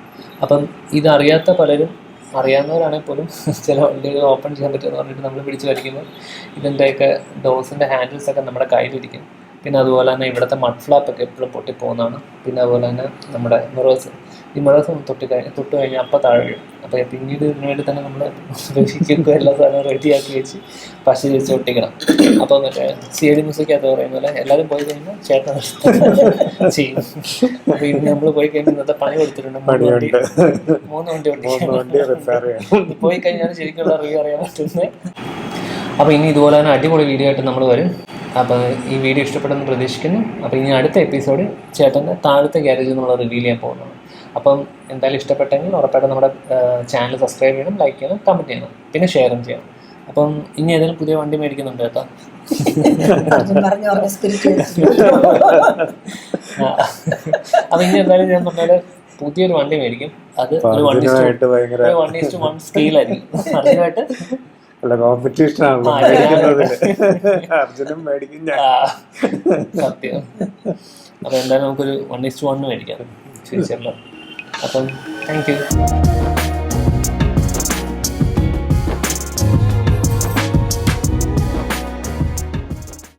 അപ്പം ഇതറിയാത്ത പലരും, അറിയാവുന്നവരാണെങ്കിൽ പോലും ചില വണ്ടികൾ ഓപ്പൺ ചെയ്യാൻ പറ്റുമെന്ന് പറഞ്ഞിട്ട് നമ്മൾ പിടിച്ച് വലിക്കുമ്പോൾ ഇതിൻ്റെയൊക്കെ ഡോർസിൻ്റെ ഹാൻഡിൽസൊക്കെ നമ്മുടെ കയ്യിലിരിക്കും. പിന്നെ അതുപോലെ തന്നെ ഇവിടുത്തെ മഡ് ഫ്ലാപ്പൊക്കെ എപ്പോഴും പൊട്ടിപ്പോകുന്നതാണ്. പിന്നെ അതുപോലെ തന്നെ നമ്മുടെ മിറേഴ്സ്, ഈ മിറേഴ്സ് തൊട്ട് കഴിഞ്ഞാൽ അപ്പം താഴെ വീഴും. അപ്പോൾ പിന്നീട് ഇതിനു വേണ്ടി തന്നെ നമ്മൾ രക്ഷിക്കുക എല്ലാ സാധനവും റെഡിയാക്കി വെച്ച് പശ വെച്ച് ഒട്ടിക്കണം. അപ്പോൾ മറ്റേ CD മ്യൂസിക്കകത്ത് പറയുന്ന പോലെ എല്ലാവരും പോയി കഴിയുമ്പോൾ ചേട്ടൻ ചെയ്യും. അപ്പോൾ ഇത് നമ്മൾ പോയി കഴിയുമ്പോൾ ഇന്നത്തെ പണി കൊടുത്തിട്ടുണ്ട്. 3 വണ്ടി പോയി കഴിഞ്ഞാൽ ശരിക്കുള്ള റിവ്യൂ അറിയാൻ പറ്റുന്നത്. അപ്പോൾ ഇനി ഇതുപോലെ തന്നെ അടിപൊളി വീഡിയോ ആയിട്ട് നമ്മൾ വരും. അപ്പോൾ ഈ വീഡിയോ ഇഷ്ടപ്പെടുമെന്ന് പ്രതീക്ഷിക്കുന്നു. അപ്പോൾ ഇനി അടുത്ത എപ്പിസോഡിൽ ചേട്ടൻ്റെ താഴത്തെ ഗ്യാരേജിൽ നമ്മൾ റിവീൽ ചെയ്യാൻ പോകുന്നതാണ്. അപ്പം എന്തായാലും ഇഷ്ടപ്പെട്ടെങ്കിൽ ഉറപ്പായിട്ടും നമ്മുടെ ചാനൽ സബ്സ്ക്രൈബ് ചെയ്യണം, ലൈക്ക് ചെയ്യണം, കമൻറ്റ് ചെയ്യണം, പിന്നെ ഷെയറും ചെയ്യണം. അപ്പം ഇനി ഏതെങ്കിലും പുതിയ വണ്ടി മേടിക്കുന്നുണ്ട് കേട്ടോ. അപ്പം ഇനി എന്തായാലും ഞാൻ പറഞ്ഞാൽ പുതിയൊരു വണ്ടി മേടിക്കും. അത് ഒരു 1:1 സ്കെയിലായിരിക്കും. അതിനായിട്ട്
കോമ്പറ്റീഷൻ
സത്യം. അപ്പം എന്തായാലും നമുക്കൊരു 1:1 മേടിക്കാം ഫ്യൂച്ചറിൽ. അപ്പം താങ്ക് യു.